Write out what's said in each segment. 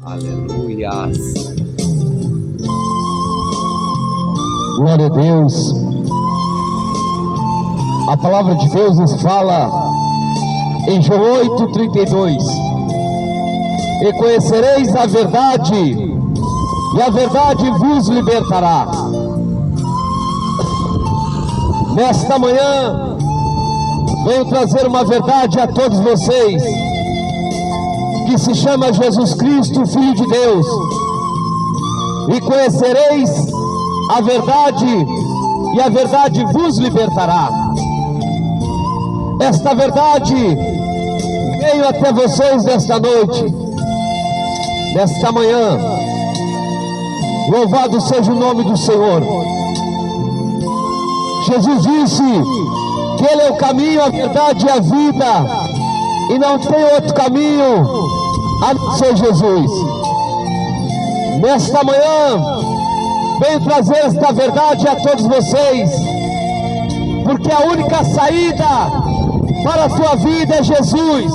Aleluias. Glória a Deus. A palavra de Deus nos fala em João 8:32: e conhecereis a verdade, e a verdade vos libertará. Nesta manhã venho trazer uma verdade a todos vocês, que se chama Jesus Cristo, Filho de Deus. E conhecereis a verdade, e a verdade vos libertará. Esta verdade veio até vocês nesta noite, nesta manhã. Louvado seja o nome do Senhor. Jesus disse que Ele é o caminho, a verdade e a vida, e não tem outro caminho a não ser Jesus. Nesta manhã venho trazer esta verdade a todos vocês, porque a única saída para a tua vida é Jesus.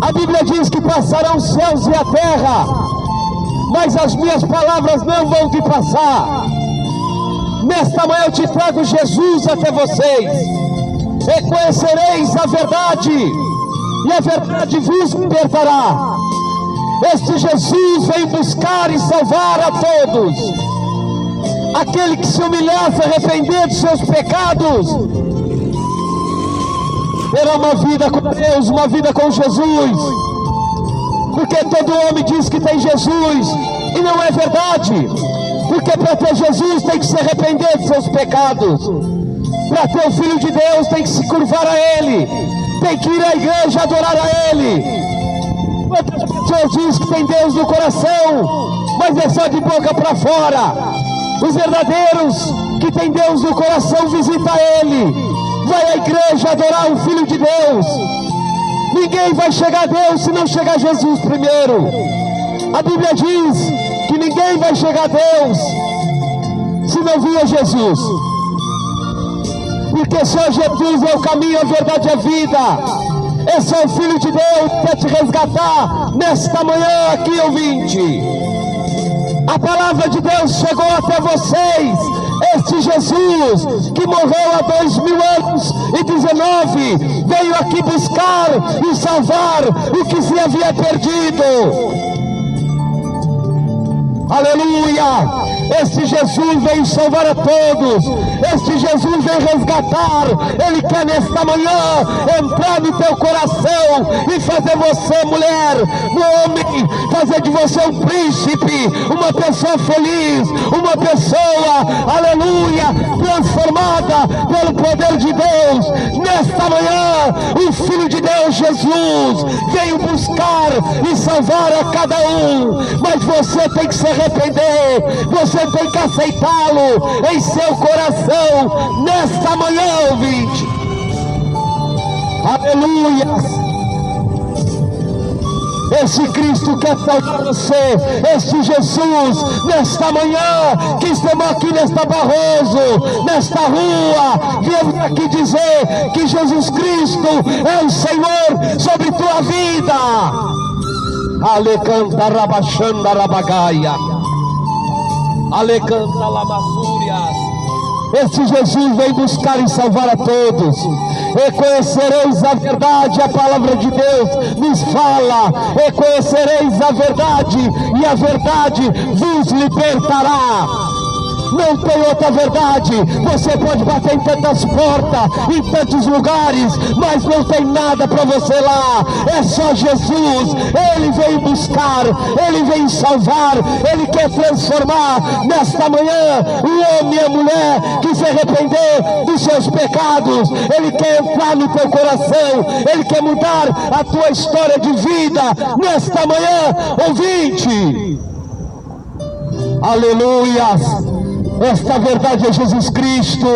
A Bíblia diz que passarão os céus e a terra, mas as minhas palavras não vão te passar. Nesta manhã eu te trago Jesus até vocês. E conhecereis a verdade, e a verdade vos libertará. Este Jesus vem buscar e salvar a todos. Aquele que se humilhar, se arrepender de seus pecados, terá uma vida com Deus, uma vida com Jesus. Porque todo homem diz que tem Jesus, e não é verdade. Porque para ter Jesus tem que se arrepender de seus pecados. Para ter o Filho de Deus tem que se curvar a Ele, tem que ir à igreja adorar a Ele. Quantas pessoas dizem que tem Deus no coração, mas é só de boca para fora? Os verdadeiros que tem Deus no coração visita Ele, vai à igreja adorar o Filho de Deus. Ninguém vai chegar a Deus se não chegar Jesus primeiro. A Bíblia diz que ninguém vai chegar a Deus se não vir a Jesus, porque só Jesus é o caminho, a verdade e a vida. Esse é o Filho de Deus que quer te resgatar nesta manhã aqui, ouvinte. A palavra de Deus chegou até vocês. Este Jesus que morreu há 2019 veio aqui buscar e salvar o que se havia perdido. Aleluia! Este Jesus vem salvar a todos. Este Jesus vem resgatar. Ele quer nesta manhã entrar no teu coração e fazer você mulher, homem, fazer de você um príncipe, uma pessoa feliz, uma pessoa, aleluia, transformada pelo poder de Deus. Nesta manhã o Filho de Deus Jesus veio buscar e salvar a cada um. Mas você tem que se arrepender, você tem que aceitá-lo em seu coração nesta manhã, ouvinte. Aleluia! Esse Cristo quer salvar você, este Jesus, nesta manhã, que estamos aqui nesta Barroso, nesta rua, viemos aqui dizer que Jesus Cristo é o Senhor sobre tua vida. Alecanta rabachanda rabagaia, alecanta lamassúrias. Este Jesus vem buscar e salvar a todos. E conhecereis a verdade, a palavra de Deus nos fala. E conhecereis a verdade, e a verdade vos libertará. Não tem outra verdade. Você pode bater em tantas portas, em tantos lugares, mas não tem nada para você lá. É só Jesus. Ele veio buscar, Ele veio salvar, Ele quer transformar nesta manhã o homem e a mulher que se arrepender dos seus pecados. Ele quer entrar no teu coração, Ele quer mudar a tua história de vida nesta manhã, ouvinte. Aleluia! Esta verdade é Jesus Cristo,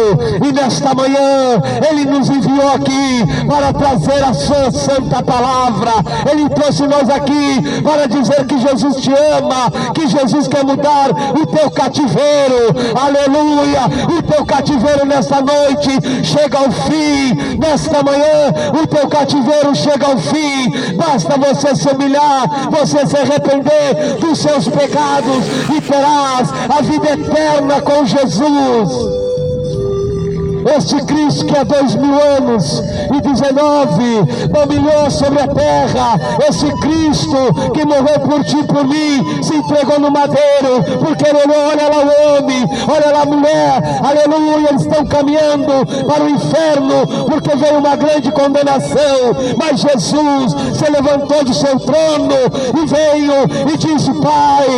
e nesta manhã Ele nos enviou aqui para trazer a sua santa palavra. Ele trouxe nós aqui para dizer que Jesus te ama, que Jesus quer mudar o teu cativeiro. Aleluia! O teu cativeiro nesta noite chega ao fim. Nesta manhã o teu cativeiro chega ao fim. Basta você se humilhar, você se arrepender dos seus pecados, e terás a vida eterna com Jesus. Este Cristo que há 2000 anos e 19 dominou sobre a terra, esse Cristo que morreu por ti e por mim, se entregou no madeiro, porque ele olhou, olha lá o homem, olha lá a mulher, aleluia, eles estão caminhando para o inferno, porque veio uma grande condenação, mas Jesus se levantou do seu trono e veio e disse: Pai,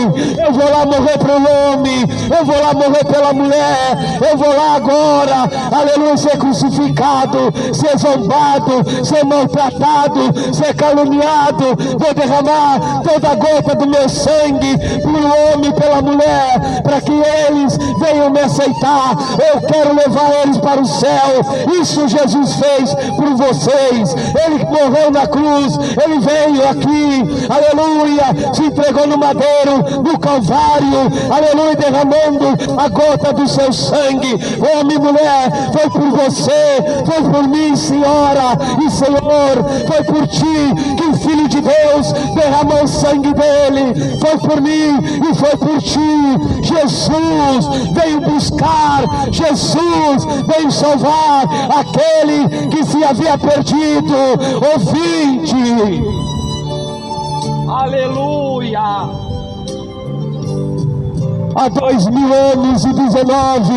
eu vou lá morrer para o homem, eu vou lá morrer pela mulher, eu vou lá agora, aleluia, ser crucificado, ser zombado, ser maltratado, ser caluniado. Vou derramar toda a gota do meu sangue pelo homem e pela mulher, para que eles venham me aceitar. Eu quero levar eles para o céu. Isso Jesus fez por vocês. Ele morreu na cruz, ele veio aqui, aleluia, se entregou no madeiro, no Calvário, aleluia, derramando a gota do seu sangue. Homem e mulher, foi por você, foi por mim, senhora e senhor, foi por ti que o Filho de Deus derramou o sangue dele, foi por mim e foi por ti. Jesus veio buscar, Jesus veio salvar aquele que se havia perdido. Ouvinte, aleluia. Há 2000 anos e 19,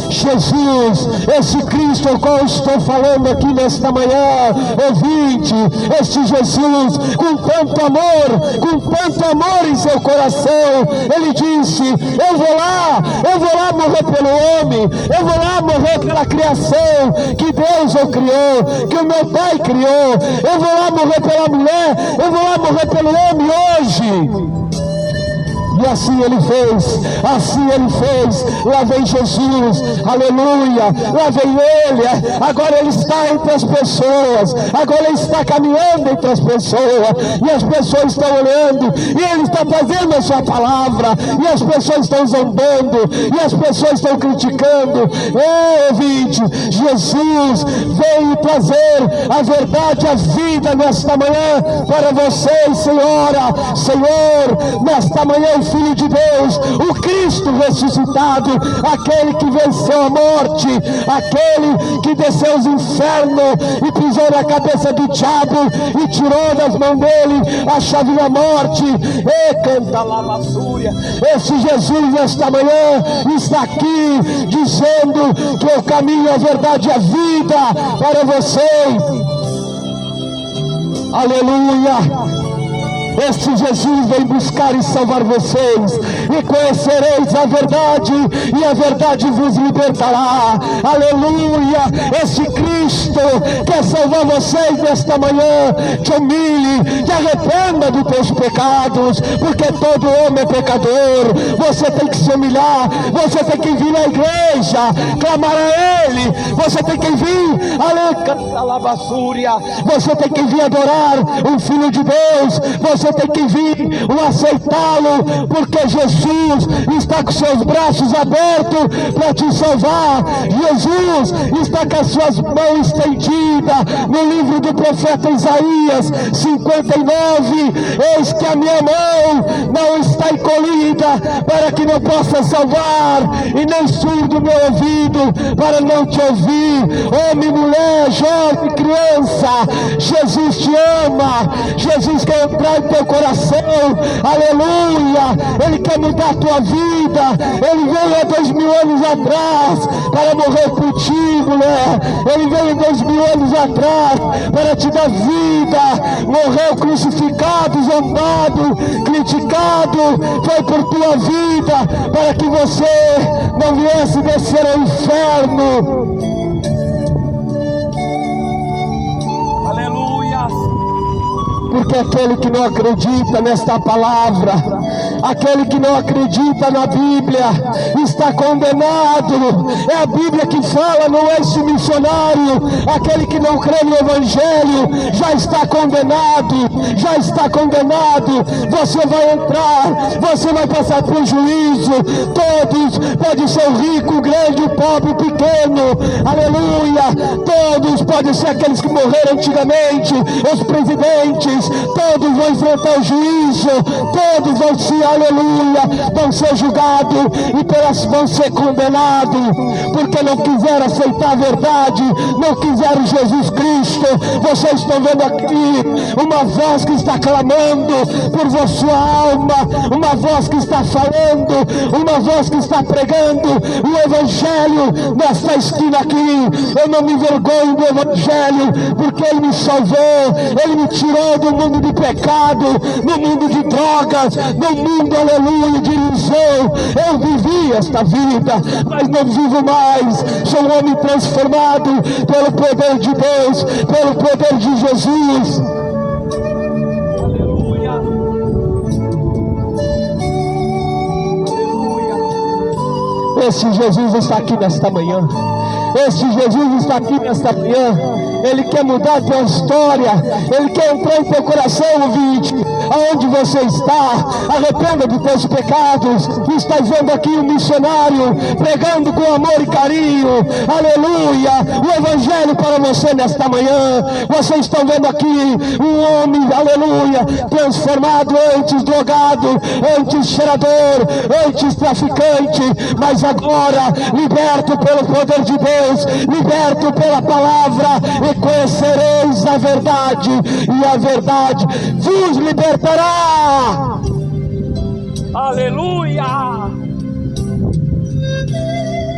Jesus, esse Cristo ao qual estou falando aqui nesta manhã, ouvinte, este Jesus, com tanto amor em seu coração, ele disse: eu vou lá morrer pelo homem, eu vou lá morrer pela criação que Deus o criou, que o meu Pai criou, eu vou lá morrer pela mulher, eu vou lá morrer pelo homem hoje. E assim ele fez, lá vem Jesus, aleluia, lá vem ele, agora ele está entre as pessoas, agora ele está caminhando entre as pessoas, e as pessoas estão olhando, e ele está trazendo a sua palavra, e as pessoas estão zombando, e as pessoas estão criticando. Ouvinte, Jesus veio trazer a verdade, a vida nesta manhã para vocês, senhora, Senhor, nesta manhã Filho de Deus, o Cristo ressuscitado, aquele que venceu a morte, aquele que desceu os infernos e pisou na cabeça do diabo e tirou das mãos dele a chave da morte. E canta lá na súria. Esse Jesus nesta manhã está aqui dizendo que o caminho, a verdade e a vida para vocês. Aleluia. Este Jesus vem buscar e salvar vocês, e conhecereis a verdade, e a verdade vos libertará. Aleluia. Este Cristo quer salvar vocês nesta manhã. Te humilhe, te arrependa dos teus pecados, porque todo homem é pecador. Você tem que se humilhar, você tem que vir na igreja, clamar a Ele, você tem que vir, você tem que vir adorar o Filho de Deus, você tem que vir o aceitá-lo, porque Jesus está com seus braços abertos para te salvar. Jesus está com as suas mãos estendidas. No livro do profeta Isaías 59, eis que a minha mão não está encolhida para que não possa salvar, e nem surdo meu ouvido para não te ouvir. Homem, mulher, jovem, criança, Jesus te ama. Jesus quer entrar em teu coração, aleluia. Ele quer mudar a tua vida. Ele veio há 2000 anos atrás para morrer por ti, mulher. Ele veio 2000 anos atrás para te dar vida. Morreu crucificado, zombado, criticado, foi por tua vida, para que você não viesse descer ao inferno. porque aquele que não acredita nesta palavra, aquele que não acredita na Bíblia, está condenado. É a Bíblia que fala, não é esse missionário. Aquele que não crê no Evangelho já está condenado, já está condenado. Você vai entrar, você vai passar por juízo. Todos, pode ser o rico, o grande, o pobre, o pequeno, aleluia. Todos podem ser aqueles que morreram antigamente, os presidentes, todos vão enfrentar o juízo, todos vão se, aleluia, vão ser julgados e vão ser condenados, porque não quiseram aceitar a verdade, não quiseram Jesus Cristo. Vocês estão vendo aqui uma voz que está clamando por sua alma, uma voz que está falando, uma voz que está pregando o Evangelho nesta esquina aqui. Eu não me envergonho do Evangelho, porque Ele me salvou, Ele me tirou do mundo de pecado, no mundo de drogas, no mundo, aleluia, de ilusão. Eu vivi esta vida, mas não vivo mais. Sou um homem transformado pelo poder de Deus, pelo poder de Jesus. Aleluia. Aleluia. Esse Jesus está aqui nesta manhã. Este Jesus está aqui nesta manhã. Ele quer mudar a tua história. Ele quer entrar em teu coração, ouvinte. Aonde você está, arrependa de teus pecados. Estás vendo aqui um missionário pregando com amor e carinho, aleluia, o Evangelho para você nesta manhã. Vocês estão vendo aqui um homem, aleluia, transformado, antes drogado, antes cheirador, antes traficante, mas agora liberto pelo poder de Deus, liberto pela palavra, e conhecereis a verdade, e a verdade vos libertará. Aleluia!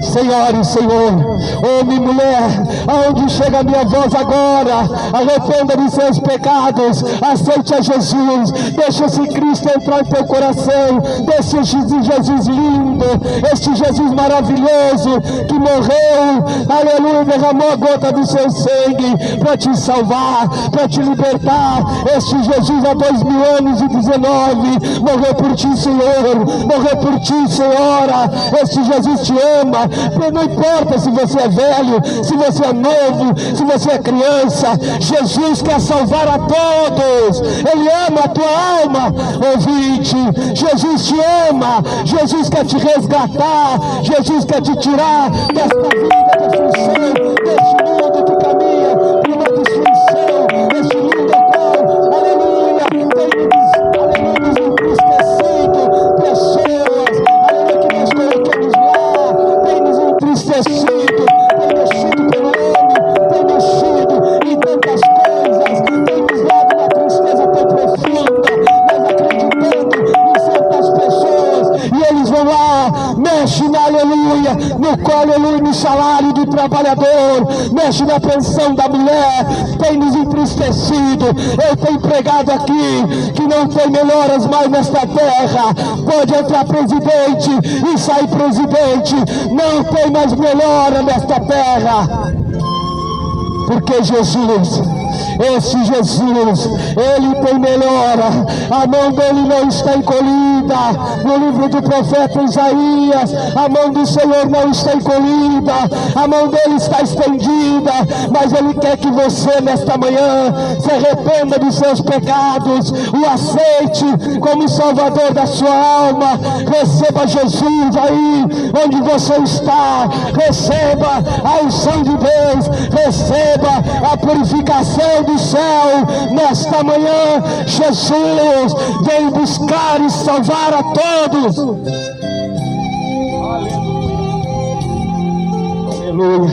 Senhora e Senhor, homem e mulher, aonde chega a minha voz agora, arrependa de seus pecados, aceite a Jesus, deixa esse Cristo entrar em teu coração, deixa esse Jesus lindo, este Jesus maravilhoso, que morreu, aleluia, derramou a gota do seu sangue, para te salvar, para te libertar. Este Jesus há 2000 anos e 19, morreu por ti, Senhor, morreu por ti, Senhora. Este Jesus te ama. Não importa se você é velho, se você é novo, se você é criança, Jesus quer salvar a todos. Ele ama a tua alma, ouvinte. Jesus te ama, Jesus quer te resgatar, Jesus quer te tirar desta vida de aflição, deste mundo que caminha por uma destruição, deste mundo ao qual, aleluia, tem nos entristecido pessoas, aleluia, que nós colocamos lá, tem nos entristecido, tem mexido pelo homem, tem mexido em tantas coisas, tem nos dado uma tristeza tão profunda, nós acreditando em certas pessoas, e eles vão lá, mexe na, aleluia, no salário do trabalhador, mexe na pensão da mulher, tem nos entristecido. Eu tenho pregado aqui que não tem melhoras mais nesta terra. Pode entrar presidente e sair presidente, não tem mais melhora nesta terra, porque Jesus, esse Jesus, Ele tem melhora. A mão dele não está encolhida. No livro do profeta Isaías, a mão do Senhor não está encolhida, a mão dele está estendida, mas Ele quer que você nesta manhã se arrependa dos seus pecados, o aceite como Salvador da sua alma. Receba Jesus aí onde você está, receba a unção de Deus, receba a purificação do céu nesta manhã. Jesus vem buscar e salvar a todos. Aleluia,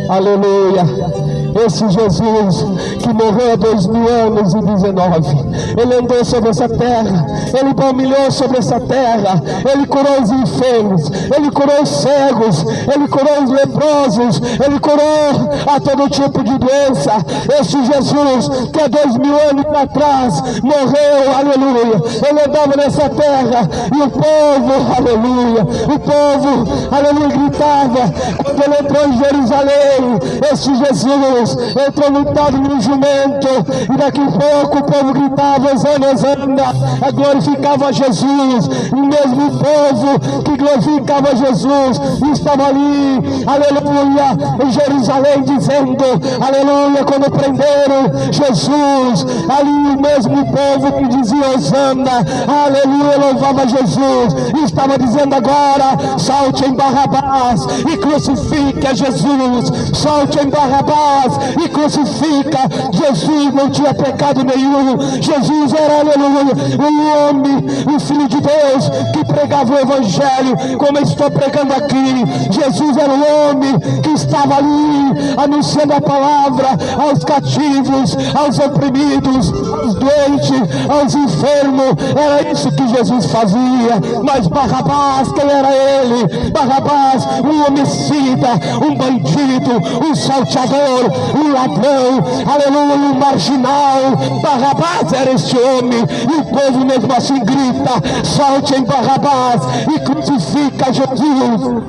aleluia. Esse Jesus que morreu há 2000 anos e 19, Ele andou sobre essa terra, Ele palmilhou sobre essa terra, Ele curou os enfermos, Ele curou os cegos, Ele curou os leprosos, Ele curou a todo tipo de doença. Esse Jesus que há 2000 anos atrás morreu, aleluia, Ele andava nessa terra, e o povo, aleluia, o povo, aleluia, gritava quando Ele entrou em Jerusalém. Esse Jesus entrou montado no jumento, e daqui a pouco o povo gritava, Hosana, Hosana, glorificava Jesus. O mesmo povo que glorificava Jesus estava ali, aleluia, em Jerusalém, dizendo, aleluia, quando prenderam Jesus, ali o mesmo povo que dizia Hosana, aleluia, louvava Jesus, estava dizendo agora, solte em Barrabás e crucifique a Jesus, solte em Barrabás e crucifica. Jesus não tinha pecado nenhum, Jesus era, aleluia, um homem, um filho de Deus que pregava o evangelho, como eu estou pregando aqui. Jesus era um homem que estava ali anunciando a palavra aos cativos, aos oprimidos, aos doentes, aos enfermos. Era isso que Jesus fazia. Mas Barrabás, quem era ele? Barrabás, um homicida, um bandido, um salteador, um ladrão, aleluia, um marginal. Barrabás era este homem, e o povo mesmo assim grita, solte em Barrabás e crucifica Jesus.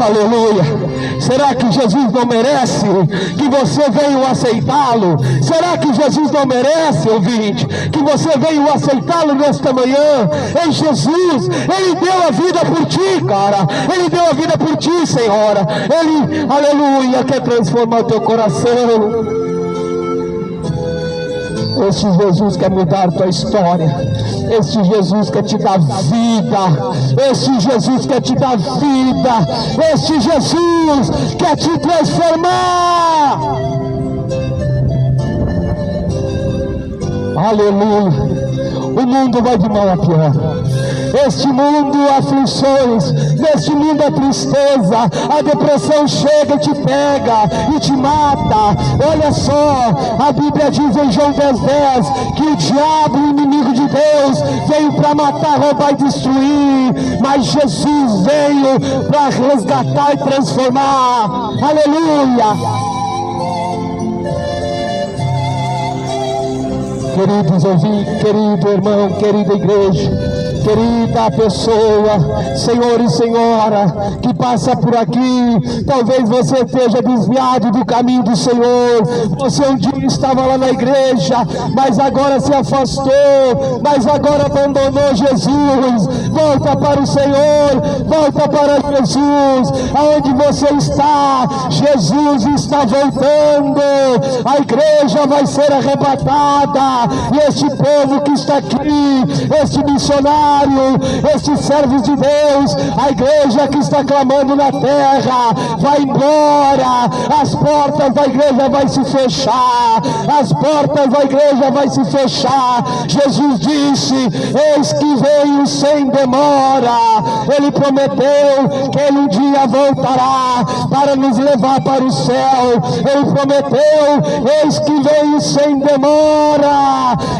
Aleluia. Será que Jesus não merece que você venha aceitá-lo? Será que Jesus não merece, ouvinte, que você venha aceitá-lo nesta manhã? Em Jesus, Ele deu a vida por ti, cara. Ele deu a vida por ti, Senhora. Ele, aleluia, quer transformar o teu coração. Este Jesus quer mudar tua história. Este Jesus quer te dar vida. Este Jesus quer te dar vida. Este Jesus quer te transformar. Aleluia. O mundo vai de mal a pior. Este mundo, aflições, neste mundo a tristeza, a depressão chega e te pega e te mata. Olha só, a Bíblia diz em João 10:10 que o diabo, o inimigo de Deus, veio para matar, roubar e destruir, mas Jesus veio para resgatar e transformar. Aleluia. Queridos ouvintes, querido irmão, querida igreja, querida pessoa, senhor e senhora que passa por aqui, talvez você esteja desviado do caminho do Senhor. Você um dia estava lá na igreja, mas agora se afastou, mas agora abandonou Jesus. Volta para o Senhor, volta para Jesus. Aonde você está, Jesus está voltando. A igreja vai ser arrebatada, e este povo que está aqui, este missionário, estes servos de Deus, a igreja que está clamando na terra, vai embora. As portas da igreja vai se fechar, as portas da igreja vai se fechar. Jesus disse, eis que venho sem demora. Ele prometeu que ele um dia voltará para nos levar para o céu. Ele prometeu, eis que venho sem demora.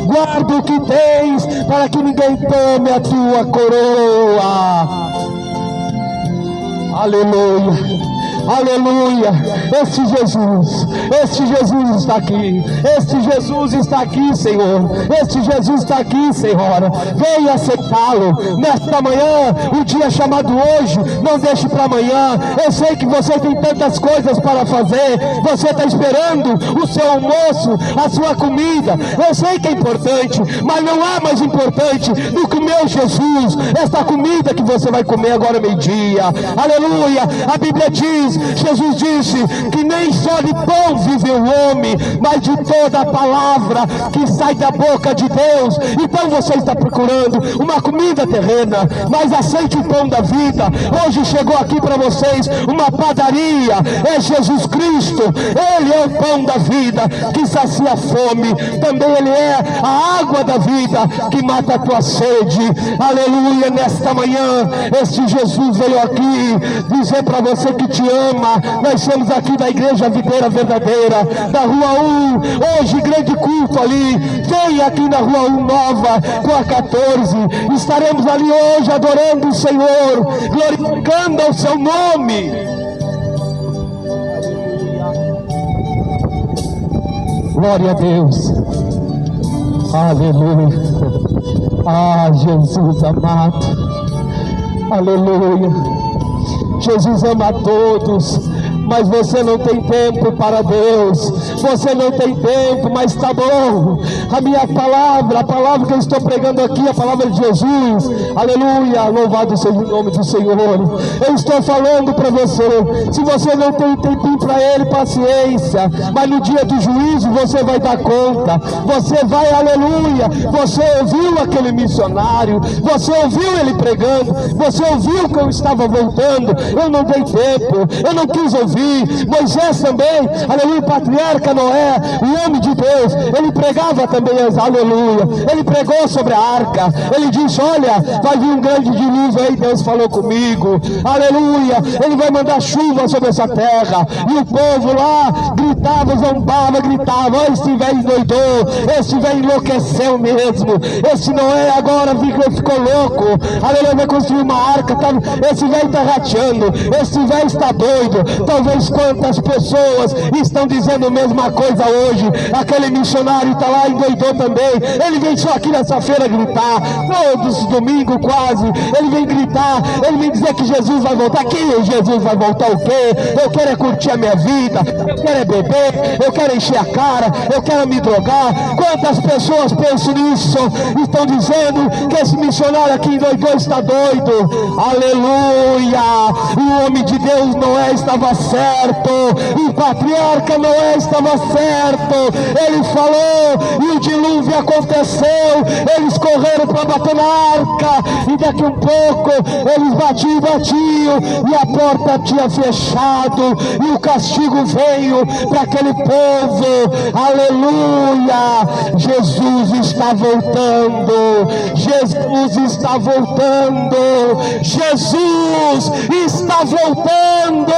Guarda o que tens, para que ninguém tome a tua coroa. Aleluia. Aleluia, este Jesus está aqui, este Jesus está aqui, Senhor, este Jesus está aqui, Senhora. Venha aceitá-lo nesta manhã, o dia chamado hoje, não deixe para amanhã. Eu sei que você tem tantas coisas para fazer, você está esperando o seu almoço, a sua comida. Eu sei que é importante, mas não há mais importante do que o meu Jesus, esta comida que você vai comer agora meio-dia. Aleluia, a Bíblia diz, Jesus disse que nem só de pão vive o homem, mas de toda a palavra que sai da boca de Deus. Então você está procurando uma comida terrena, mas aceite o pão da vida. Hoje chegou aqui para vocês uma padaria, é Jesus Cristo. Ele é o pão da vida que sacia a fome, também Ele é a água da vida que mata a tua sede. Aleluia, nesta manhã este Jesus veio aqui dizer para você que te ama. Nós somos aqui da Igreja Videira Verdadeira, da Rua 1, hoje grande culto ali. Venha aqui na Rua 1 Nova, com a 14, estaremos ali hoje adorando o Senhor, glorificando ao seu nome. Glória a Deus. Aleluia. Ah, Jesus amado. Aleluia. Jesus ama a todos, mas você não tem tempo para Deus. Você não tem tempo, mas está bom. A minha palavra, a palavra que eu estou pregando aqui, a palavra de Jesus, aleluia, louvado seja o nome do Senhor. Eu estou falando para você, se você não tem tempinho para Ele, paciência, mas no dia do juízo você vai dar conta. Você vai, aleluia, você ouviu aquele missionário, você ouviu ele pregando, você ouviu que eu estava voltando, eu não dei tempo, eu não quis ouvir. Moisés também, aleluia, patriarca Noé, o homem de Deus, ele pregava também, aleluia, ele pregou sobre a arca, ele disse, olha, vai vir um grande dilúvio aí, Deus falou comigo, aleluia, ele vai mandar chuva sobre essa terra, e o povo lá gritava, zombava, gritava, esse velho endoidou, esse velho enlouqueceu mesmo, esse Noé agora ficou louco, aleluia, vai construir uma arca, esse velho está rateando, esse velho está doido. Talvez quantas pessoas estão dizendo a mesma coisa hoje. Aquele missionário está lá, endoidou também, ele vem só aqui nessa feira gritar, todos domingos quase, ele vem gritar, ele vem dizer que Jesus vai voltar. Que Jesus vai voltar o quê? Eu quero é curtir a minha vida, eu quero é beber, eu quero encher a cara, eu quero me drogar. Quantas pessoas pensam nisso? Estão dizendo que esse missionário aqui endoidou, está doido. Aleluia! O homem de Deus Noé estava certo, o patriarca Noé estava certo. Ele falou e o dilúvio aconteceu. Eles correram para bater na arca e daqui um pouco eles batiam e a porta tinha fechado e o castigo veio para aquele povo. Aleluia! Jesus está voltando. Jesus está voltando. Jesus está voltando.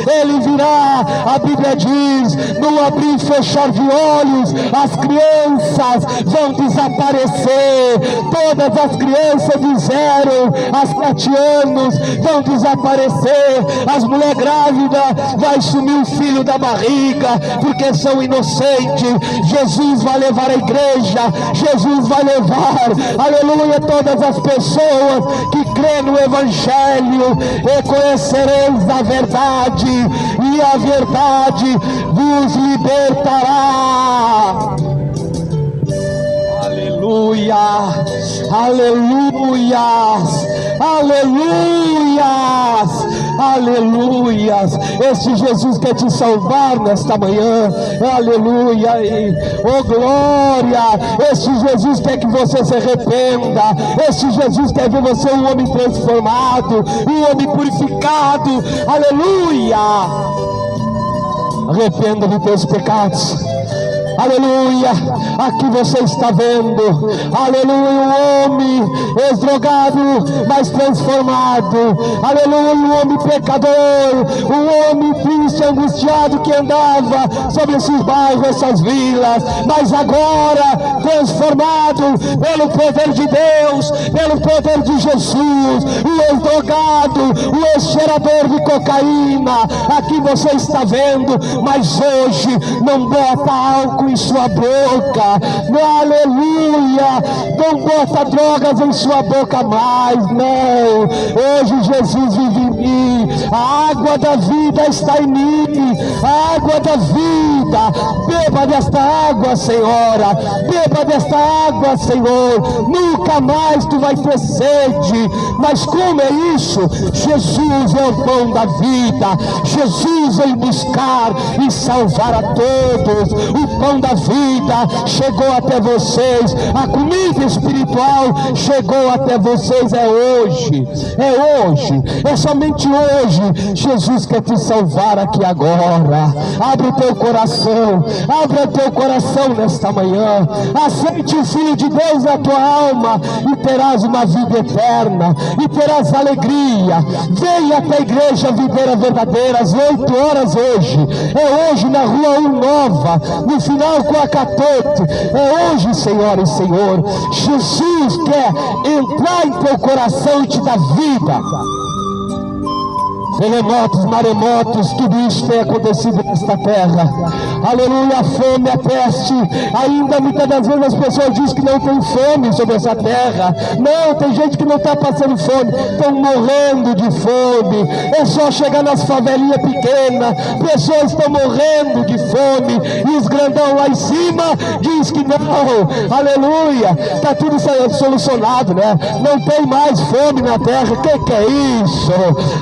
Ele virá. A Bíblia diz, no abrir e fechar de olhos, as crianças vão desaparecer. Todas as crianças de 0 a 7 anos vão desaparecer. As mulheres grávidas vai sumir o filho da barriga, porque são inocentes. Jesus vai levar a igreja, Jesus vai levar, aleluia, todas as pessoas que crê no Evangelho. E conhecereis a verdade, e a verdade vos libertará. Aleluia, aleluia, aleluias, aleluias. Este Jesus quer te salvar nesta manhã, aleluia, e oh glória. Este Jesus quer que você se arrependa. Este Jesus quer ver você um homem transformado, um homem purificado, aleluia. Arrependa de teus pecados. Aleluia, aqui você está vendo, aleluia, um homem ex-drogado, mas transformado, aleluia, um homem pecador, um homem triste, angustiado, que andava sobre esses bairros, essas vilas, mas agora transformado pelo poder de Deus, pelo poder de Jesus. O ex-drogado, o ex-cheirador de cocaína, aqui você está vendo, mas hoje não bota álcool em sua boca, aleluia, não bota drogas em sua boca mais, não. Hoje Jesus vive em mim, a água da vida está em mim, a água da vida. Beba desta água, Senhora, beba desta água, Senhor, nunca mais tu vai ter sede. Mas como é isso? Jesus é o pão da vida, Jesus vem buscar e salvar a todos. O pão da vida chegou até vocês, a comida espiritual chegou até vocês. É hoje, é somente hoje. Jesus quer te salvar aqui agora. Abre o teu coração, abre o teu coração nesta manhã, aceite o Filho de Deus na tua alma e terás uma vida eterna, e terás alegria. Venha até a igreja Videira Verdadeira às 8 horas hoje. É hoje na rua 1 Nova, no final com a 14. É hoje, Senhora e Senhor. Jesus quer entrar em teu coração e te dar vida. terremotos, maremotos, tudo isso tem acontecido nesta terra. Aleluia, a fome, a peste. Ainda muitas das vezes as pessoas dizem que não tem fome sobre essa terra. Não, tem gente que não está passando fome, estão morrendo de fome. É só chegar nas favelinhas pequenas, pessoas estão morrendo de fome, e os grandão lá em cima diz que não. Aleluia, está tudo solucionado, né? Não tem mais fome na terra. Que é isso?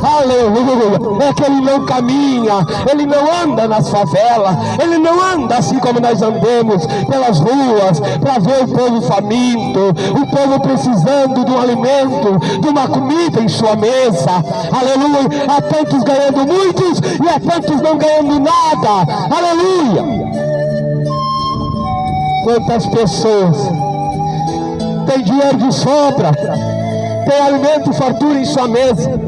Aleluia, é que ele não caminha, ele não anda nas favelas, ele não anda assim como nós andamos pelas ruas, para ver o povo faminto, o povo precisando de um alimento, de uma comida em sua mesa. Aleluia, há tantos ganhando muitos e há tantos não ganhando nada. Aleluia. Quantas pessoas têm dinheiro de sobra, tem alimento e fartura em sua mesa,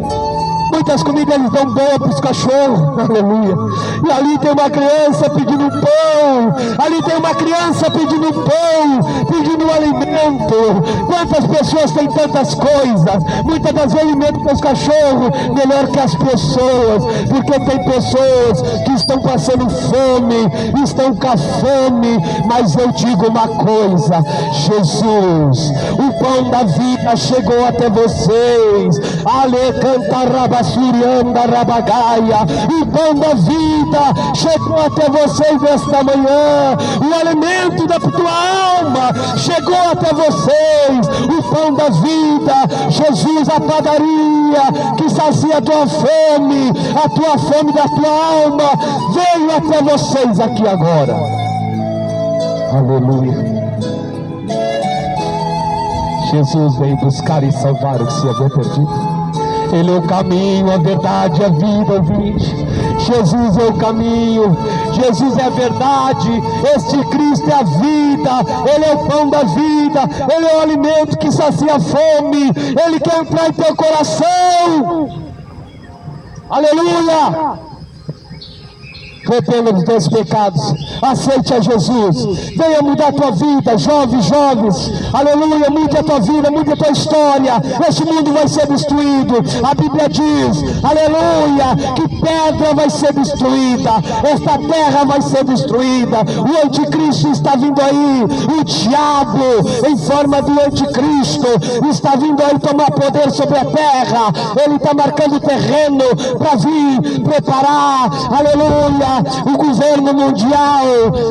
muitas comidas eles dão boa para os cachorros, aleluia, e ali tem uma criança pedindo pão, ali tem uma criança pedindo pão, pedindo alimento. Quantas pessoas têm tantas coisas, muitas das vezes alimento para os cachorros, melhor que as pessoas, porque tem pessoas que estão passando fome, estão com a fome, mas eu digo uma coisa, Jesus, o pão da vida chegou até vocês, ale cantaraba Surianda Rabagaia, o pão da vida chegou até vocês nesta manhã, o alimento da tua alma chegou até vocês, o pão da vida, Jesus, a padaria que sacia a tua fome da tua alma, veio até vocês aqui agora. Aleluia. Jesus veio buscar e salvar o que se havia perdido. Ele é o caminho, a verdade, a vida, ouvinte. Jesus é o caminho, Jesus é a verdade, este Cristo é a vida, Ele é o pão da vida, Ele é o alimento que sacia a fome, Ele quer entrar em teu coração. Aleluia! Arrependa dos teus pecados, aceite a Jesus, venha mudar a tua vida, jovens, aleluia, mude a tua vida, mude a tua história. Este mundo vai ser destruído, a Bíblia diz, aleluia, que pedra vai ser destruída, esta terra vai ser destruída, o anticristo está vindo aí, o diabo em forma do anticristo está vindo aí tomar poder sobre a terra, ele está marcando terreno para vir preparar, aleluia, o governo mundial.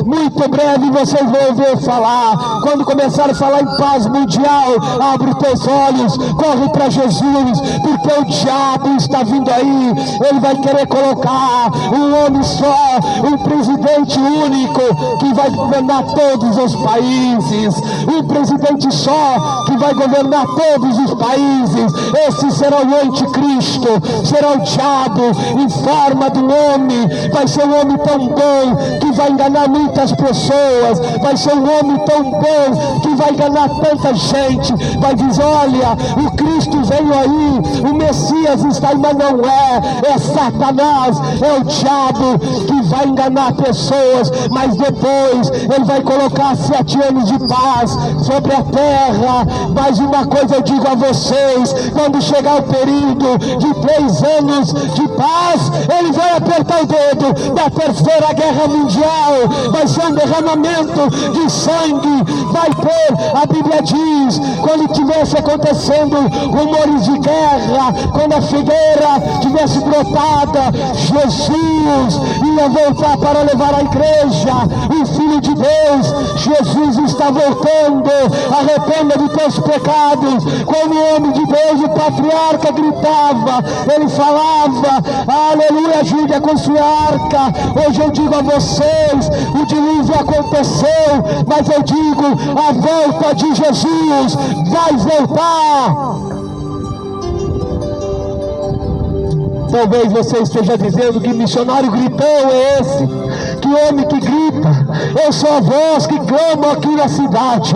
Muito breve vocês vão ouvir falar, quando começar a falar em paz mundial, abre os teus olhos, corre para Jesus, porque o diabo está vindo aí, ele vai querer colocar um homem só, um presidente único, que vai governar todos os países, um presidente só, que vai governar todos os países. Esse será o anticristo, será o diabo em forma de um homem, vai ser um homem tão bom que vai enganar muitas pessoas, vai ser um homem tão bom que vai enganar tanta gente, vai dizer, olha, o Cristo veio aí, o Messias está aí, mas não é Satanás, é o diabo que vai enganar pessoas, mas depois ele vai colocar 7 anos de paz sobre a terra. Mais uma coisa eu digo a vocês, quando chegar o período de 3 anos de paz, ele vai apertar o dedo da terceira guerra mundial, vai ser um derramamento de sangue, vai ter, a Bíblia diz, quando tivesse acontecendo rumores de guerra, quando a figueira tivesse brotada, Jesus ia voltar para levar a igreja, o Filho de Deus, Jesus está voltando. Arrependa de teus pecados, como o homem de Deus, o patriarca gritava, ele falava, aleluia, ajude a construir a arca. Hoje eu digo a vocês, o dilúvio aconteceu, mas eu digo, a volta de Jesus vai voltar. Talvez você esteja dizendo, que missionário gritão é esse? Que homem que grita? Eu sou a voz que clamo aqui na cidade,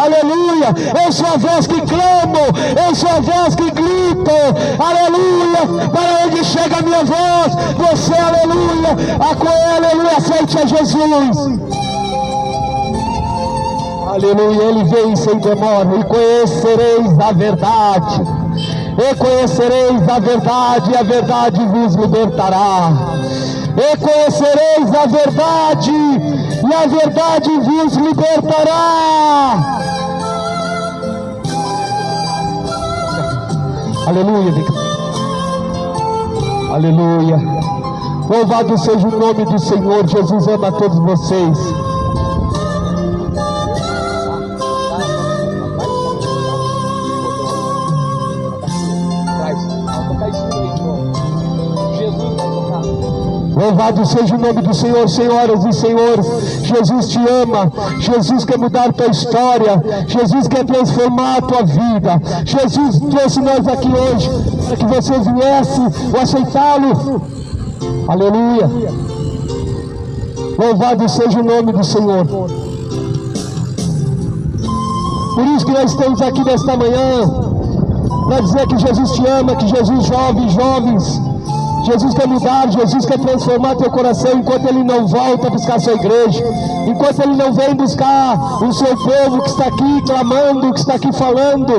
aleluia, eu sou a voz que clamo, eu sou a voz que grito, aleluia, para onde chega a minha voz, você, aleluia, aleluia, aceite a Jesus, aleluia, ele vem sem demora, e conhecereis a verdade. E conhecereis a verdade, e a verdade vos libertará. E conhecereis a verdade, e a verdade vos libertará. Aleluia, aleluia. Louvado seja o nome do Senhor. Jesus ama todos vocês. Louvado seja o nome do Senhor, senhoras e senhores. Jesus te ama, Jesus quer mudar a tua história, Jesus quer transformar a tua vida. Jesus trouxe nós aqui hoje para que você viesse o aceitá-lo. Aleluia. Louvado seja o nome do Senhor. Por isso que nós estamos aqui nesta manhã, para dizer que Jesus te ama, que Jesus, jovens, Jesus quer mudar, Jesus quer transformar teu coração enquanto Ele não volta a buscar a sua igreja, enquanto Ele não vem buscar o seu povo que está aqui clamando, que está aqui falando.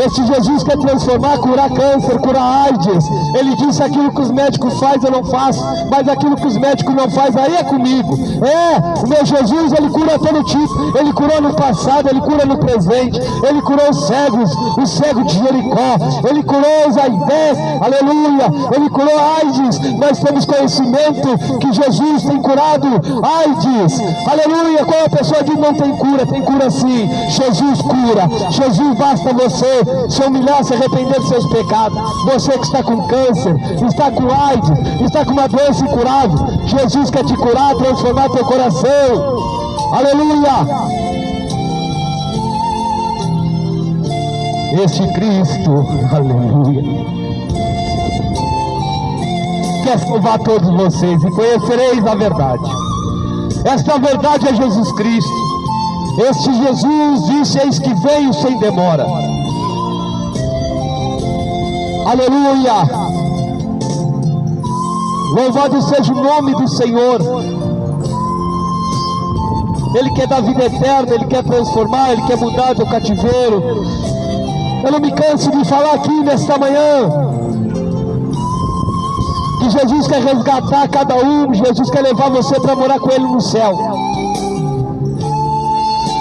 Este Jesus quer transformar, curar câncer, curar AIDS. Ele disse: aquilo que os médicos fazem eu não faço, mas aquilo que os médicos não fazem aí é comigo. O meu Jesus, Ele cura todo tipo. Ele curou no passado, Ele cura no presente. Ele curou os cegos, o cego de Jericó, Ele curou os aidés, aleluia. Ele curou a AIDS. Nós temos conhecimento que Jesus tem curado AIDS, aleluia. Quando a pessoa diz não tem cura sim. Jesus cura. Jesus, basta você se humilhar, se arrepender dos seus pecados. Você que está com câncer, está com AIDS, está com uma doença incurável, Jesus quer te curar, transformar teu coração, aleluia. Este Cristo, aleluia, quer salvar todos vocês, e conhecereis a verdade. Esta verdade é Jesus Cristo. Este Jesus disse: eis que veio sem demora. Aleluia. Louvado seja o nome do Senhor. Ele quer dar vida eterna, Ele quer transformar, Ele quer mudar teu cativeiro. Eu não me canso de falar aqui nesta manhã que Jesus quer resgatar cada um. Jesus quer levar você para morar com Ele no céu.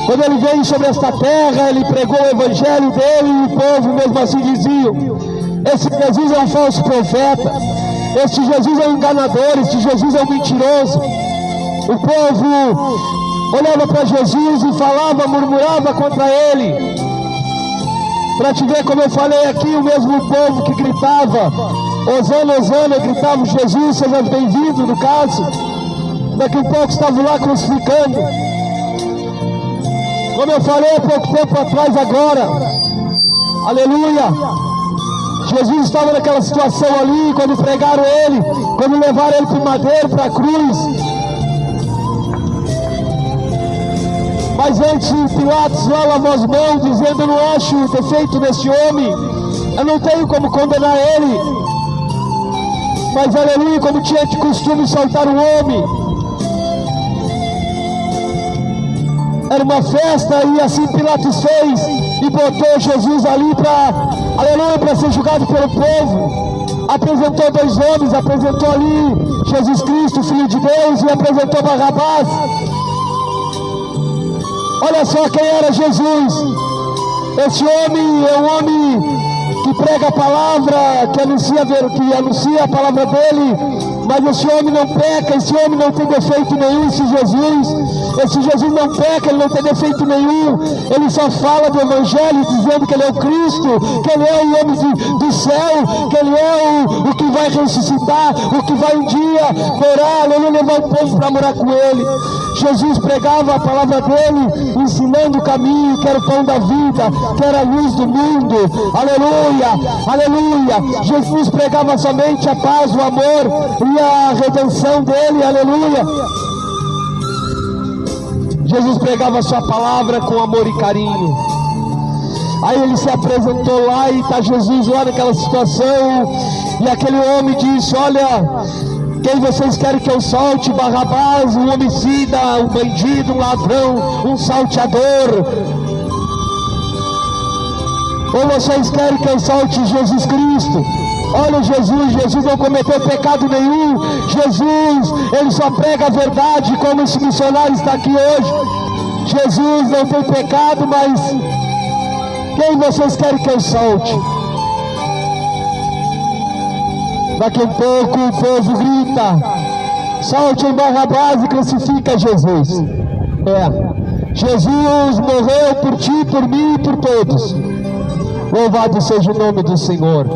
Quando Ele veio sobre esta terra, Ele pregou o evangelho dele, e o povo mesmo assim dizia: esse Jesus é um falso profeta, este Jesus é um enganador, este Jesus é um mentiroso. O povo olhava para Jesus e falava, murmurava contra Ele. Para te ver, como eu falei aqui, o mesmo povo que gritava Hosana, Hosana, gritava Jesus, seja bem-vindo, no caso. Daqui a pouco estavam lá crucificando. Como eu falei há pouco tempo atrás agora, aleluia, Jesus estava naquela situação ali, quando pregaram Ele, quando levaram Ele para o madeiro, para a cruz. Mas antes Pilatos lá lavou as mãos, dizendo: eu não acho defeito neste homem, eu não tenho como condenar ele. Mas aleluia, como tinha de costume soltar o homem. Era uma festa, e assim Pilatos fez, e botou Jesus ali para, aleluia, para ser julgado pelo povo. Apresentou dois homens, apresentou ali Jesus Cristo, Filho de Deus, e apresentou Barrabás. Olha só quem era Jesus. Esse homem é um homem que prega a palavra, que anuncia a palavra dele, mas esse homem não peca, esse homem não tem defeito nenhum. Esse Jesus não peca, ele não tem defeito nenhum. Ele só fala do evangelho, dizendo que ele é o Cristo, que ele é o homem do céu, que ele é o que vai ressuscitar, o que vai um dia morar, ele levar o povo para morar com ele. Jesus pregava a palavra dele, ensinando o caminho, que era o pão da vida, que era a luz do mundo. Aleluia, aleluia. Jesus pregava somente a paz, o amor e a redenção dele. Aleluia. Jesus pregava a sua palavra com amor e carinho. Aí ele se apresentou lá, e está Jesus lá naquela situação, e aquele homem disse: olha, quem vocês querem que eu solte? Barrabás, um homicida, um bandido, um ladrão, um salteador. Ou vocês querem que eu solte Jesus Cristo? Olha Jesus não cometeu pecado nenhum. Jesus, ele só prega a verdade, como esse missionário está aqui hoje. Jesus não tem pecado, mas quem vocês querem que eu solte? Daqui a pouco o povo grita: solte em Barrabás e crucifica Jesus. Jesus morreu por ti, por mim e por todos. Louvado seja o nome do Senhor.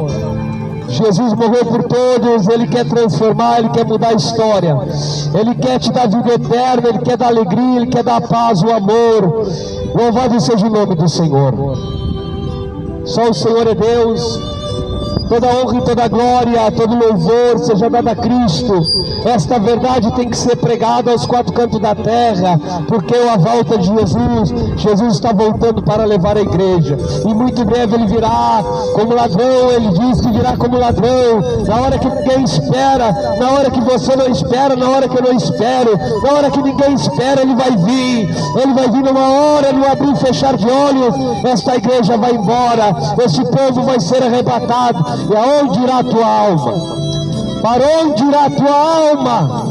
Jesus morreu por todos. Ele quer transformar, Ele quer mudar a história, Ele quer te dar vida eterna, Ele quer dar alegria, Ele quer dar paz, o amor. Louvado seja o nome do Senhor. Só o Senhor é Deus. Toda honra e toda glória, todo louvor seja dado a Cristo. Esta verdade tem que ser pregada aos quatro cantos da terra, porque a volta de Jesus está voltando para levar a igreja, e muito breve Ele virá como ladrão. Ele diz que virá como ladrão, na hora que ninguém espera, na hora que você não espera, na hora que eu não espero, na hora que ninguém espera. Ele vai vir numa hora, no abrir e fechar de olhos. Esta igreja vai embora, este povo vai ser arrebatado. E aonde irá a tua alma? Para onde irá a tua alma?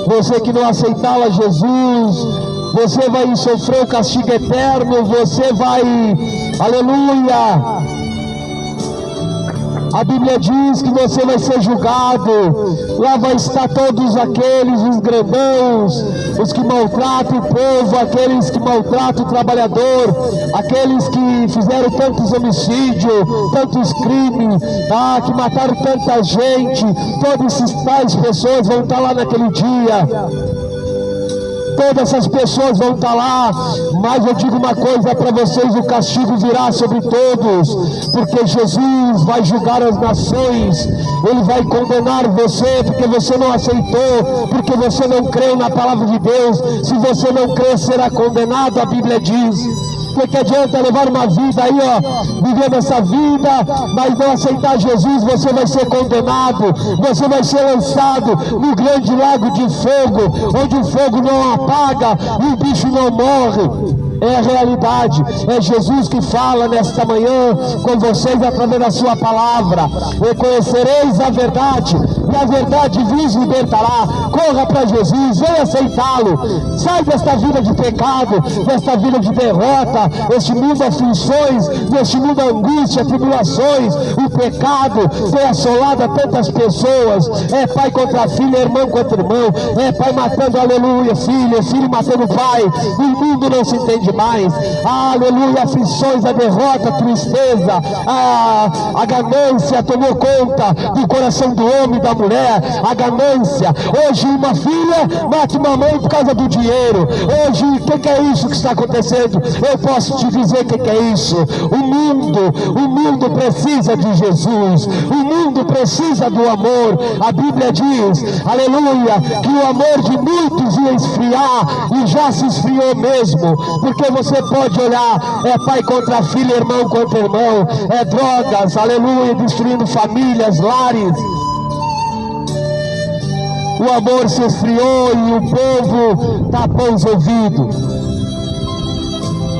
Você que não aceitava Jesus, você vai sofrer o castigo eterno. Você vai, aleluia, a Bíblia diz que você vai ser julgado. Lá vai estar todos aqueles, os grandãos, os que maltratam o povo, aqueles que maltratam o trabalhador, aqueles que fizeram tantos homicídios, tantos crimes, que mataram tanta gente. Todas essas tais pessoas vão estar lá naquele dia. Todas essas pessoas vão estar lá, mas eu digo uma coisa para vocês: o castigo virá sobre todos, porque Jesus vai julgar as nações. Ele vai condenar você, porque você não aceitou, porque você não creu na palavra de Deus. Se você não crer, será condenado, a Bíblia diz. Que adianta levar uma vida aí, vivendo essa vida, mas não aceitar Jesus? Você vai ser condenado, você vai ser lançado no grande lago de fogo, onde o fogo não apaga e o bicho não morre. É a realidade. É Jesus que fala nesta manhã com vocês através da sua palavra. Reconhecereis a verdade, e a verdade vos libertará. Corra para Jesus, venha aceitá-lo. Sai desta vida de pecado, desta vida de derrota, este mundo de aflições, deste mundo de angústia, tribulações. O pecado tem assolado a tantas pessoas. É pai contra filho, é irmão contra irmão, é pai matando, aleluia, filho, filho matando pai. O mundo não se entende mais, aleluia. Aflições, a derrota, a tristeza, a ganância tomou conta do coração do homem e da mulher. A ganância. Hoje uma filha mata uma mãe por causa do dinheiro. Hoje, o que é isso que está acontecendo? Eu posso te dizer o que é isso. O mundo precisa de Jesus, o mundo precisa do amor. A Bíblia diz, aleluia, que o amor de muitos ia esfriar, e já se esfriou mesmo, porque você pode olhar, é pai contra filho, irmão contra irmão, é drogas, aleluia, destruindo famílias, lares. O amor se esfriou e o povo tapou os ouvidos.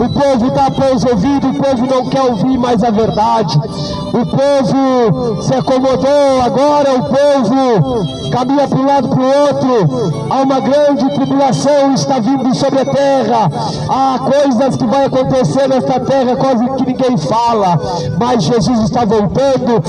O povo tapou os ouvidos, o povo não quer ouvir mais a verdade. O povo se acomodou, agora o povo caminha para um lado para o outro. Há uma grande tribulação está vindo sobre a terra. Há coisas que vão acontecer nesta terra quase que ninguém fala, mas Jesus está voltando.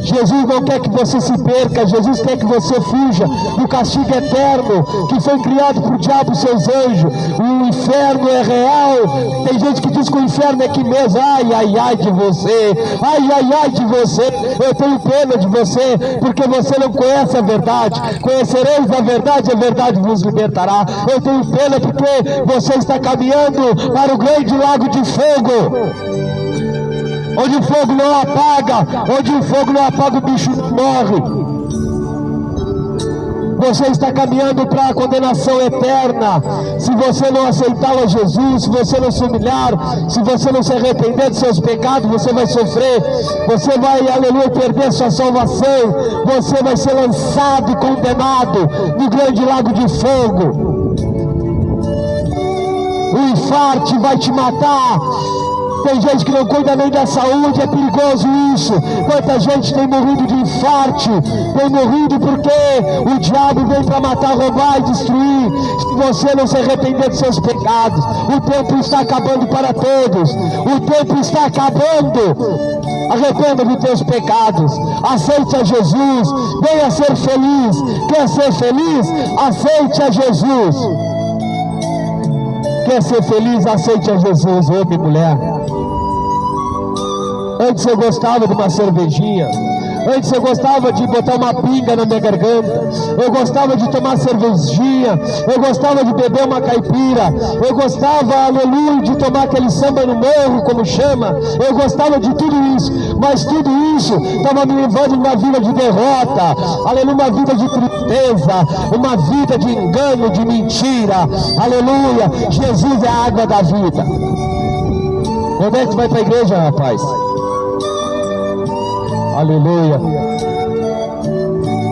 Jesus não quer que você se perca, Jesus quer que você fuja do castigo eterno que foi criado por o diabo e seus anjos. O inferno é real. Tem gente que diz que o inferno é aqui mesmo. Ai, ai, ai de você, ai, ai, ai de você. Eu tenho pena de você, porque você não conhece a verdade. Conhecereis a verdade vos libertará. Eu tenho pena porque você está caminhando para o grande lago de fogo, onde o fogo não apaga, onde o fogo não apaga, o bicho morre. Você está caminhando para a condenação eterna. Se você não aceitar a Jesus, se você não se humilhar, se você não se arrepender de seus pecados, você vai sofrer. Você vai, aleluia, perder sua salvação. Você vai ser lançado e condenado no grande lago de fogo. o infarto vai te matar. Tem gente que não cuida nem da saúde, é perigoso isso. Quanta gente tem morrido de infarto, tem morrido porque o diabo vem para matar, roubar e destruir. Se você não se arrepender dos seus pecados, o tempo está acabando para todos. O tempo está acabando. Arrependa dos teus pecados, aceite a Jesus, venha ser feliz. Quer ser feliz? Aceite a Jesus. Quer ser feliz? Aceite a Jesus, homem e mulher. Antes eu gostava de uma cervejinha, antes eu gostava de botar uma pinga na minha garganta, eu gostava de tomar cervejinha, eu gostava de beber uma caipira, eu gostava, aleluia, de tomar aquele samba no morro, como chama, eu gostava de tudo isso, mas tudo isso estava me levando uma vida de derrota, aleluia, uma vida de tristeza, uma vida de engano, de mentira, aleluia. Jesus é a água da vida. Onde é que tu vai para a igreja, rapaz? Aleluia.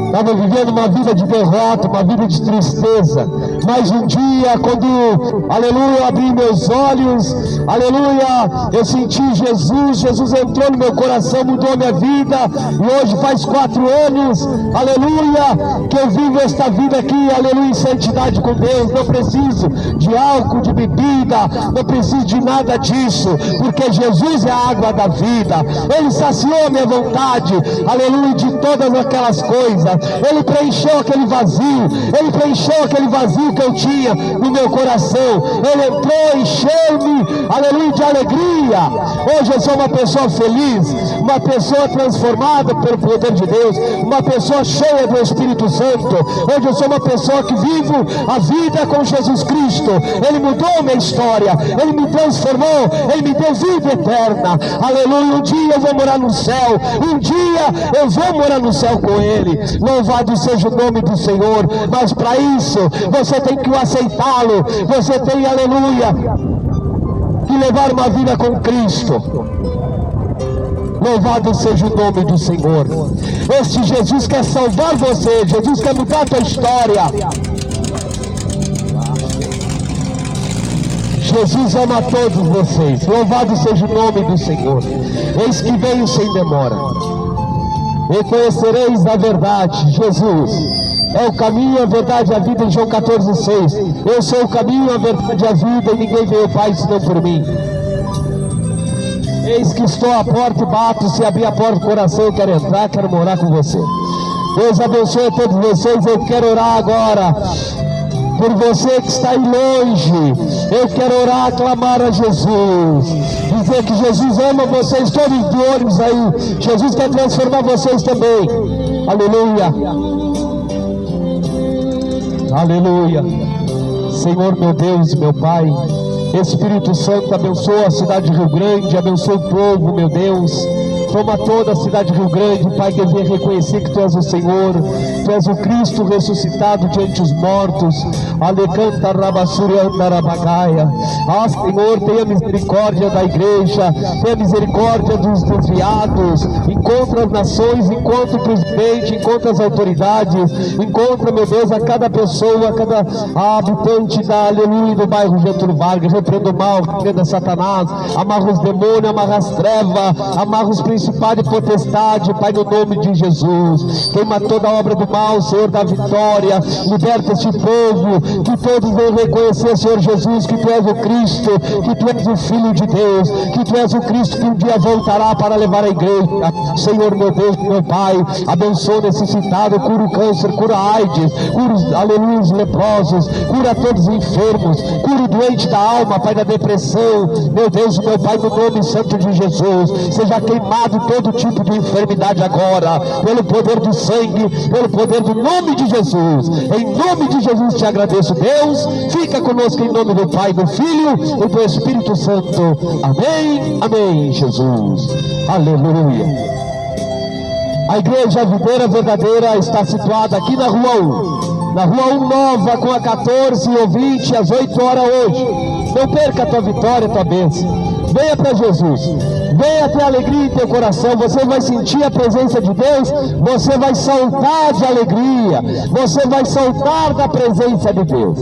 Estava vivendo uma vida de derrota, uma vida de tristeza. Mas um dia, quando, aleluia, eu abri meus olhos, aleluia, eu senti Jesus. Jesus entrou no meu coração, mudou a minha vida. E hoje faz 4 anos, aleluia, que eu vivo esta vida aqui, aleluia, em santidade com Deus. Não preciso de álcool, de bebida, não preciso de nada disso, porque Jesus é a água da vida. Ele saciou a minha vontade, aleluia, de todas aquelas coisas. Ele preencheu aquele vazio, ele preencheu aquele vazio que eu tinha no meu coração. Ele entrou, encheu-me, aleluia, de alegria. Hoje eu sou uma pessoa feliz, uma pessoa transformada pelo poder de Deus, uma pessoa cheia do Espírito Santo. Hoje eu sou uma pessoa que vivo a vida com Jesus Cristo. Ele mudou minha história, ele me transformou, ele me deu vida eterna, aleluia. Um dia eu vou morar no céu, um dia eu vou morar no céu com ele. Louvado seja o nome do Senhor. Mas para isso você tem que aceitá-lo, você tem, aleluia, que levar uma vida com Cristo. Louvado seja o nome do Senhor. Este Jesus quer salvar você, Jesus quer mudar a tua história. Jesus ama todos vocês. Louvado seja o nome do Senhor. Eis que venho sem demora. E conhecereis a verdade. Jesus é o caminho, a verdade e a vida, em João 14,6. Eu sou o caminho, a verdade e a vida, e ninguém veio ao Pai senão por mim. Eis que estou à porta e bato. Se abrir a porta do coração, eu quero entrar, quero morar com você. Deus abençoe a todos vocês. Eu quero orar agora por você que está aí longe. Eu quero orar, clamar a Jesus, dizer que Jesus ama vocês, todos de ônibus aí. Jesus quer transformar vocês também. Aleluia, aleluia. Senhor, meu Deus e meu Pai, Espírito Santo, abençoa a cidade de Rio Grande, abençoa o povo, meu Deus. Toma toda a cidade de Rio Grande, Pai, que venha reconhecer que Tu és o Senhor, Tu és o Cristo ressuscitado diante os mortos. Alecanta rabassuri andarabagaia. Ah, Senhor, tenha misericórdia da igreja, tenha misericórdia dos desviados. Encontra as nações, encontra o presidente, encontra as autoridades, encontra, meu Deus, a cada pessoa, a cada habitante da, aleluia, do bairro Getúlio Vargas. Repreenda o mal, repreenda Satanás, amarra os demônios, amarra as trevas, amarra os principais e potestade, Pai, no nome de Jesus. Queima toda a obra do mal, Senhor da vitória. Liberta este povo, que todos venham reconhecer, Senhor Jesus, que Tu és o Cristo, que Tu és o Filho de Deus, que Tu és o Cristo que um dia voltará para levar a igreja. Senhor, meu Deus, meu Pai, abençoa o necessitado, cura o câncer, cura a AIDS, cura, aleluia, os leprosos, cura todos os enfermos, cura o doente da alma, Pai, da depressão. Meu Deus, meu Pai, no nome santo de Jesus, seja queimado todo tipo de enfermidade agora, pelo poder do sangue, pelo poder do nome de Jesus. Em nome de Jesus te agradeço, Deus. Fica conosco em nome do Pai, do Filho e do Espírito Santo. Amém, amém, Jesus. Aleluia. A igreja Videira Verdadeira está situada aqui na Rua 1, na Rua 1 Nova, com a 14 ou 20 às 8 horas hoje. Não perca a tua vitória, a tua bênção. Venha para Jesus, venha ter alegria em teu coração. Você vai sentir a presença de Deus, você vai saltar de alegria, você vai saltar da presença de Deus.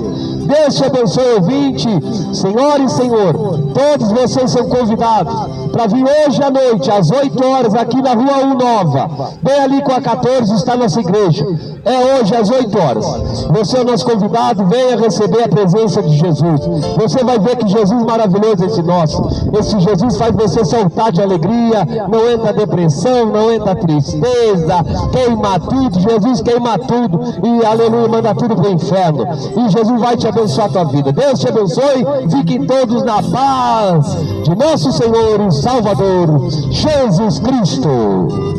Deus te abençoe, ouvinte. Senhora e senhor, todos vocês são convidados para vir hoje à noite, às 8 horas, aqui na Rua 1 Nova, bem ali com a 14 está nossa igreja. É hoje às 8 horas. Você é o nosso convidado, venha receber a presença de Jesus. Você vai ver que Jesus maravilhoso esse nosso. Esse Jesus faz você saltar de alegria, não entra depressão, não entra tristeza, queima tudo. Jesus queima tudo e aleluia, manda tudo para o inferno. E Jesus vai te abençoar a tua vida. Deus te abençoe, fiquem todos na paz de nosso Senhor e Salvador Jesus Cristo.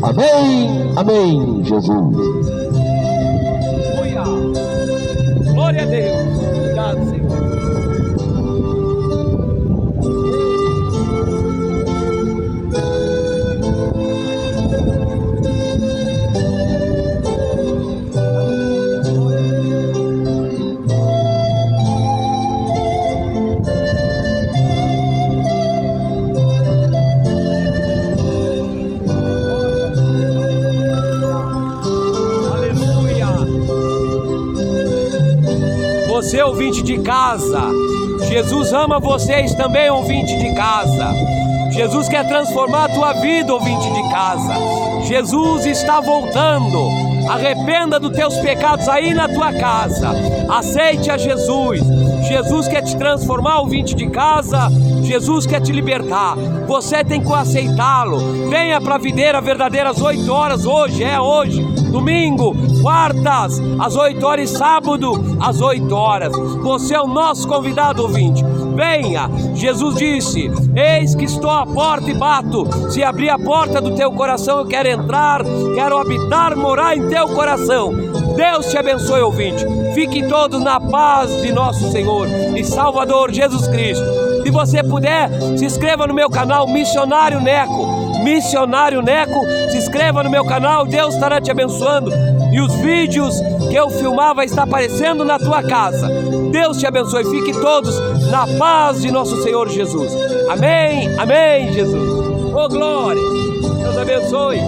Amém, amém, Jesus. Glória a Deus. Obrigado, Senhor. Você, ouvinte de casa, Jesus ama vocês também, ouvinte de casa. Jesus quer transformar a tua vida, ouvinte de casa. Jesus está voltando. Arrependa dos teus pecados aí na tua casa. Aceite a Jesus. Jesus quer te transformar, ouvinte de casa. Jesus quer te libertar. Você tem que aceitá-lo. Venha para a videira verdadeira às 8 horas hoje. Domingo, quartas, às 8 horas e sábado, às 8 horas. Você é o nosso convidado, ouvinte. Venha. Jesus disse: eis que estou à porta e bato. Se abrir a porta do teu coração, eu quero entrar, quero habitar, morar em teu coração. Deus te abençoe, ouvinte. Fiquem todos na paz de nosso Senhor e Salvador Jesus Cristo. Se você puder, se inscreva no meu canal Missionário Neco. Missionário Neco, se inscreva no meu canal, Deus estará te abençoando. E os vídeos que eu filmar vai estar aparecendo na tua casa. Deus te abençoe, fiquem todos na paz de nosso Senhor Jesus. Amém, amém, Jesus. Oh, glória, Deus abençoe.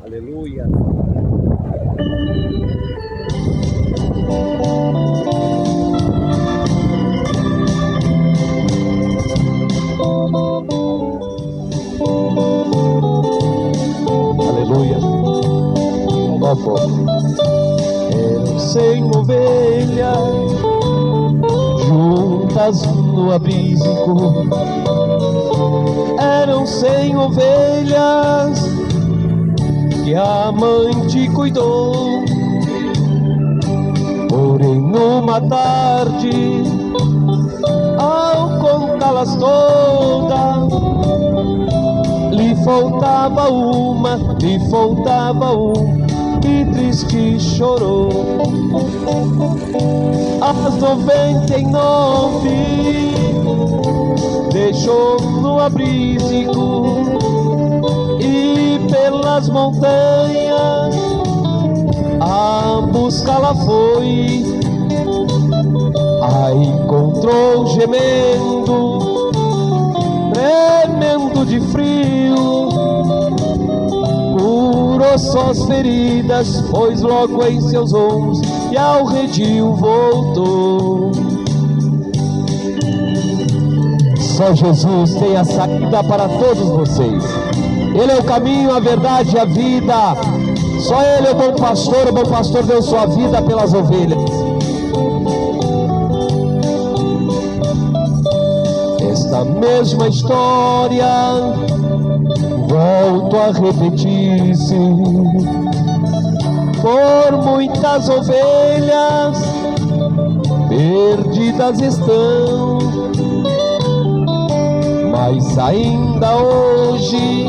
Aleluia. Aleluia. Ó povo. Eram 100 ovelhas juntas no aprisco. Eram 100 ovelhas que a mãe te cuidou. Porém numa tarde, ao contá-las todas, lhe faltava uma, e triste chorou. As 99 deixou no aprisco e pelas montanhas a buscá-la foi. A encontrou gemendo, tremendo de frio, curou suas feridas, pôs logo em seus ombros e ao redil voltou. Só Jesus tem a saída para todos vocês. Ele é o caminho, a verdade e a vida. Só Ele é o bom pastor deu sua vida pelas ovelhas. Esta mesma história volto a repetir-se. Por muitas ovelhas perdidas estão, mas ainda hoje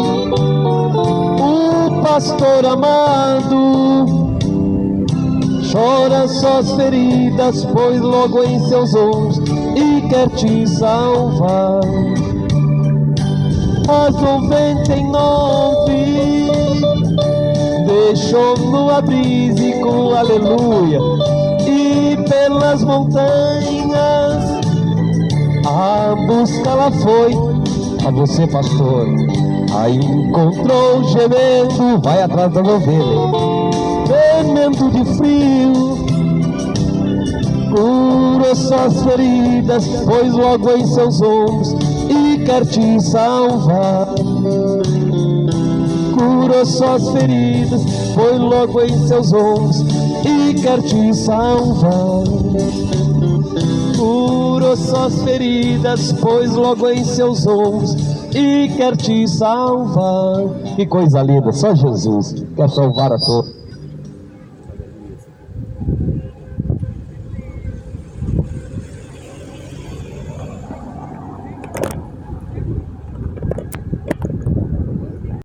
o pastor amado chora suas feridas, pois logo em seus ombros e quer te salvar. as 99 deixou no abrigo com aleluia, e pelas montanhas a busca ela foi. A você, pastor, a encontrou gemendo, vai atrás da ovelha, tremendo de frio, curou suas feridas, pôs logo em seus ombros e quer te salvar. Curou suas feridas, põe logo em seus ombros e quer te salvar. Curou suas feridas, pôs logo em seus ombros e quer te salvar. Que coisa linda, só Jesus quer salvar a todos.